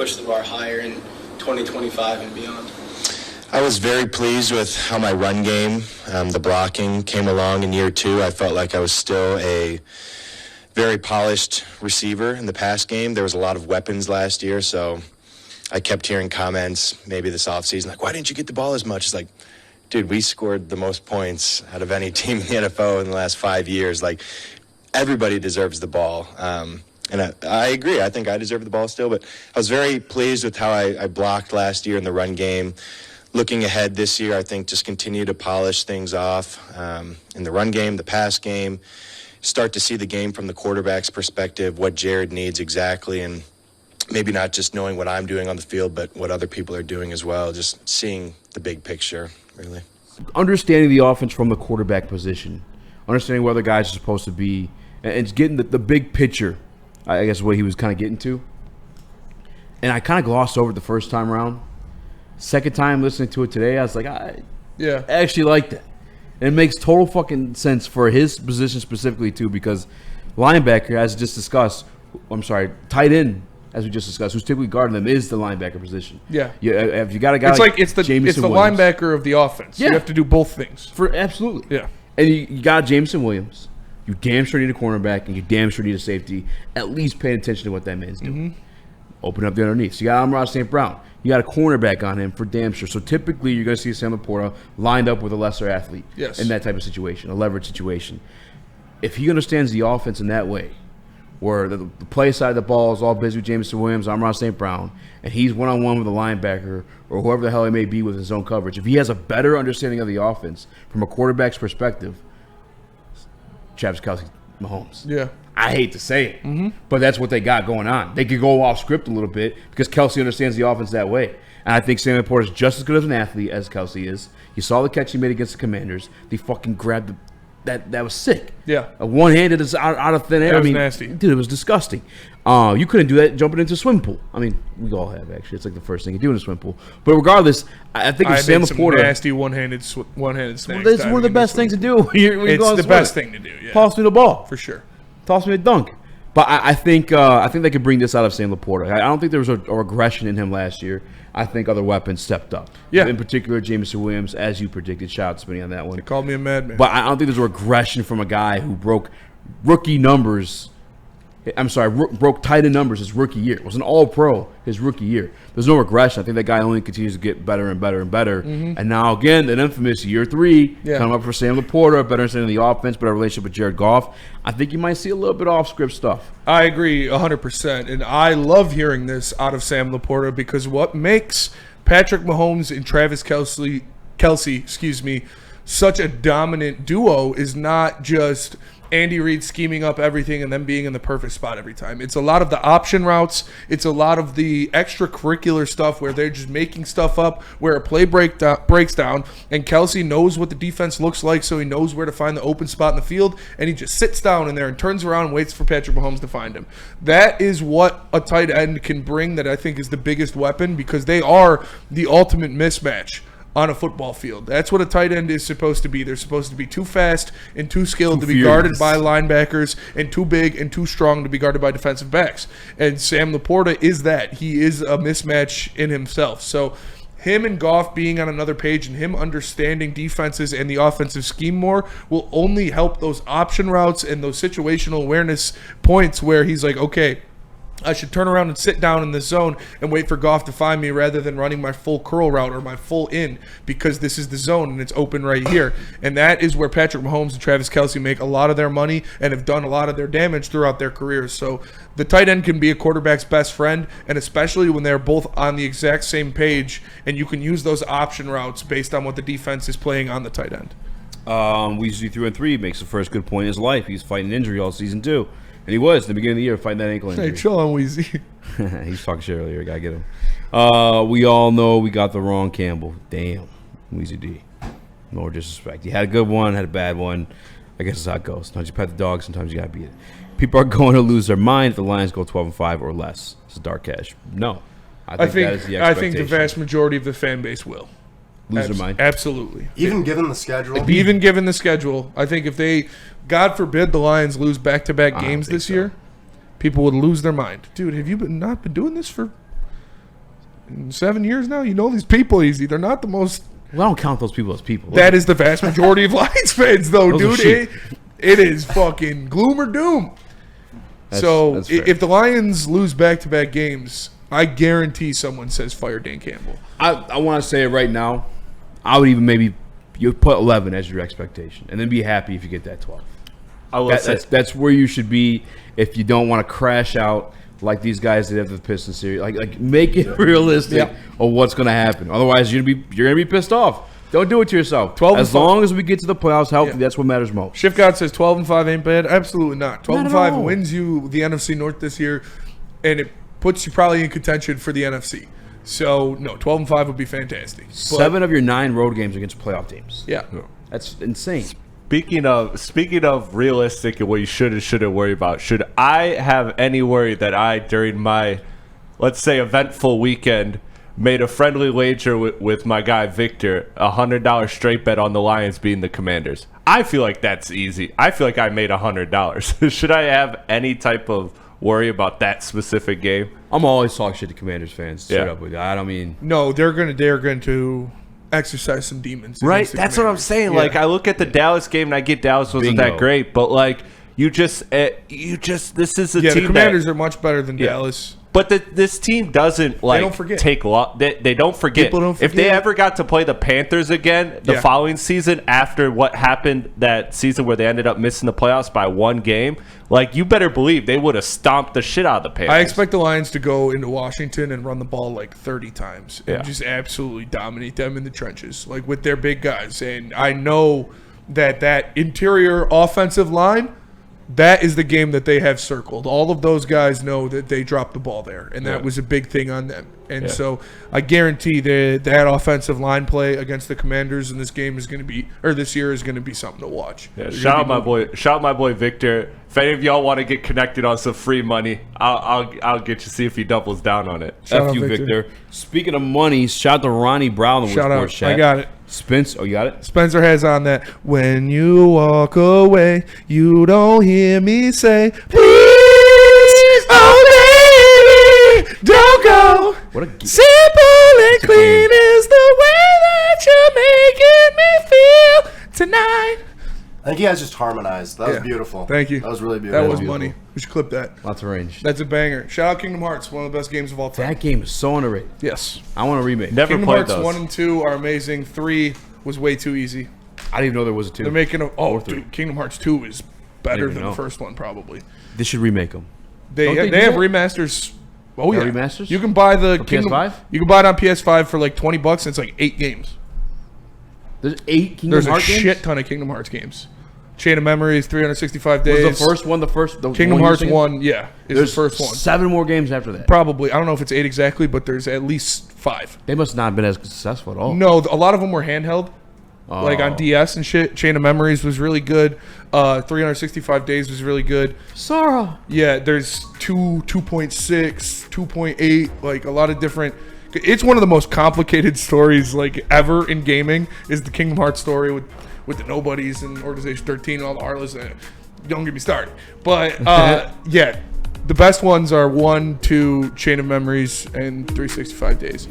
push the bar higher in 2025 and beyond? I was very pleased with how my run game, the blocking, came along in year 2. I felt like I was still a very polished receiver in the pass game. There was a lot of weapons last year, so I kept hearing comments maybe this offseason, like, why didn't you get the ball as much? It's like, dude, we scored the most points out of any team in the NFL in the last 5 years. Like, everybody deserves the ball. And I agree. I think I deserve the ball still, but I was very pleased with how I blocked last year in the run game. Looking ahead this year, I think just continue to polish things off in the run game, the pass game, start to see the game from the quarterback's perspective, what Jared needs exactly, and maybe not just knowing what I'm doing on the field, but what other people are doing as well, just seeing the big picture, really. Understanding the offense from the quarterback position, understanding where the guys are supposed to be, and getting the big picture, I guess, what he was kind of getting to. And I kind of glossed over it the first time around. Second time listening to it today, I was like, I actually like that. And it makes total fucking sense for his position specifically, too, because linebacker, as just discussed, tight end, as we just discussed, who's typically guarding them, is the linebacker position. Yeah. If you got a guy it's the Williams, linebacker of the offense. Yeah. You have to do both things. Absolutely. Yeah. And you got Jameson Williams. You damn sure need a cornerback, and you damn sure need a safety. At least paying attention to what that man's doing. Mm-hmm. Open up the underneath. So you got Amon-Ra St. Brown. You got a cornerback on him for damn sure. So typically you're going to see Sam Laporta lined up with a lesser athlete in that type of situation, a leverage situation. If he understands the offense in that way, where the play side of the ball is all busy with Jameson Williams, Amon-Ra St. Brown, and he's one-on-one with a linebacker or whoever the hell he may be with his own coverage, if he has a better understanding of the offense from a quarterback's perspective, Travis Kelce, Mahomes. Yeah. I hate to say it, but that's what they got going on. They could go off script a little bit because Kelce understands the offense that way. And I think Sam Laporta is just as good as an athlete as Kelce is. You saw the catch he made against the Commanders. They fucking grabbed that was sick. Yeah. One-handed is out of thin air. That was nasty. Dude, it was disgusting. You couldn't do that jumping into a swimming pool. I mean, we all have, actually. It's like the first thing you do in a swimming pool. But regardless, I think if Sam Laporta... nasty one-handed snakes. Well, that's one of the best things to do. When it's the best thing to do, yeah. Toss me the ball. For sure. Toss me a dunk. But I think they could bring this out of Sam Laporta. I don't think there was a regression in him last year. I think other weapons stepped up. Yeah. In particular, Jameson Williams, as you predicted. Shout out to Spinny on that one. They called me a madman. But I don't think there's a regression from a guy who broke rookie numbers. Broke tight end numbers his rookie year. It was an all-pro his rookie year. There's no regression. I think that guy only continues to get better and better and better. Mm-hmm. And now, again, that infamous year 3, coming up for Sam Laporta, better understanding the offense, better relationship with Jared Goff. I think you might see a little bit off-script stuff. I agree 100%. And I love hearing this out of Sam Laporta because what makes Patrick Mahomes and Travis Kelce, such a dominant duo is not just Andy Reid scheming up everything and then being in the perfect spot every time. It's a lot of the option routes. It's a lot of the extracurricular stuff where they're just making stuff up, where a play breaks down, and Kelce knows what the defense looks like, so he knows where to find the open spot in the field, and he just sits down in there and turns around and waits for Patrick Mahomes to find him. That is what a tight end can bring that I think is the biggest weapon because they are the ultimate mismatch on a football field. That's what a tight end is supposed to be. They're supposed to be too fast and too skilled to be guarded by linebackers and too big and too strong to be guarded by defensive backs. And Sam Laporta is that. He is a mismatch in himself. So him and Goff being on another page and him understanding defenses and the offensive scheme more will only help those option routes and those situational awareness points where he's like, okay, I should turn around and sit down in the zone and wait for Goff to find me rather than running my full curl route or my full in because this is the zone and it's open right here. And that is where Patrick Mahomes and Travis Kelce make a lot of their money and have done a lot of their damage throughout their careers. So the tight end can be a quarterback's best friend, and especially when they're both on the exact same page and you can use those option routes based on what the defense is playing on the tight end. Weezy 3-3 makes the first good point in his life. He's fighting injury all season 2. And he was at the beginning of the year fighting that ankle injury. Hey, chill on Weezy. He's talking shit earlier. Gotta get him. We all know we got the wrong Campbell. Damn. Weezy D. No disrespect. He had a good one, had a bad one. I guess that's how it goes. Sometimes you pet the dog, sometimes you gotta beat it. People are going to lose their mind if the Lions go 12-5 or less. This is Dark Cash. No. I think that is the expectation. I think the vast majority of the fan base will. Lose their mind? Absolutely. Even given the schedule? Even given the schedule. I think if they, God forbid, the Lions lose back-to-back games this year, people would lose their mind. Dude, have you not been doing this for 7 years now. You know these people easy. They're not the most. Well, I don't count those people as people. That is the vast majority of Lions fans, though, Those are dude. sheep. It is fucking gloom or doom. That's fair. If the Lions lose back-to-back games, I guarantee someone says fire Dan Campbell. I want to say it right now. I would even maybe you put 11 as your expectation, and then be happy if you get that 12. I will say That's where you should be if you don't want to crash out like these guys that have the Pistons series. Like make it realistic of what's going to happen. Otherwise, you're gonna be pissed off. Don't do it to yourself. 12 as long as we get to the playoffs healthy, that's what matters most. Shift God says 12-5 ain't bad. Absolutely not. 12-5 all. wins you the NFC North this year, and it puts you probably in contention for the NFC. So, no, 12-5 would be fantastic. But, 7 of your 9 road games against playoff teams. Yeah. That's insane. Speaking of realistic and what you should and shouldn't worry about, should I have any worry that during my, let's say, eventful weekend, made a friendly wager with my guy Victor, $100 straight bet on the Lions beating the Commanders? I feel like that's easy. I feel like I made $100. Should I have any type of worry about that specific game? I'm always talking shit to Commanders fans. Straight Yeah. up with you. I don't mean. No, they're going to exercise some demons. Right, against the that's what I'm Commanders. saying. Yeah. Like, I look at the Dallas game and I get Dallas wasn't Bingo. that great, but like you just this is a Yeah, team the Commanders that, are much better than Dallas. but this team doesn't like don't forget. take they don't forget. People don't If they forget. ever got to play the Panthers again the Yeah. following season after what happened that season where they ended up missing the playoffs by 1 game, like you better believe they would have stomped the shit out of the Panthers. I expect the Lions to go into Washington and run the ball like 30 times and Yeah. just absolutely dominate them in the trenches, like with their big guys. And I know that interior offensive line, that is the game that they have circled. All of those guys know that they dropped the ball there, and that was a big thing on them. And so I guarantee that offensive line play against the Commanders in this game is going to be, or this year is going to be something to watch. Yeah, They're shout gonna out be my boy Victor. If any of y'all want to get connected on some free money, I'll get you, see if he doubles down on it. Shout F out you, Victor. Victor. Speaking of money, shout out to Ronnie Brown. Shout out. Sports Chat. I got it. Spence. Oh, you got it? Spencer has on that. When you walk away, you don't hear me say, please, oh baby, don't go. What a Simple and a clean game. is the way that you're making me feel tonight. I think you guys just harmonized. That was Yeah. beautiful. Thank you. That was really beautiful. That was money. We should clip that. Lots of range. That's a banger. Shout out Kingdom Hearts, one of the best games of all time. That game is so underrated. Yes. I want a remake. Never Kingdom played Hearts those. 1 and 2 are amazing. 3 was way too easy. I didn't even know there was a 2. They're making a Or 3. dude, Kingdom Hearts 2 is better even than know. the first one probably. They should remake them. They Don't they do have that? remasters. Oh They yeah, have remasters? You can buy the For Kingdom, PS5? You can buy it on PS5 for like $20. And it's like 8 games. There's 8 Kingdom There's a Hearts games? shit ton of Kingdom Hearts games. Chain of Memories, 365 days. Was the first one the first? The Kingdom one you're Hearts saying? 1, yeah, is There's the first one. 7 more games after that. Probably. I don't know if it's 8 exactly, but there's at least 5. They must not have been as successful at all. No, a lot of them were handheld. Like on Oh. DS and shit. Chain of Memories was really good. 365 Days was really good. Sora. Yeah, there's 2.6, 2.8, like a lot of different. It's one of the most complicated stories like ever in gaming. Is the Kingdom Hearts story with the nobodies and Organization 13 and all the Heartless. Don't get me started. But yeah, the best ones are 1, 2, Chain of Memories, and 365 Days.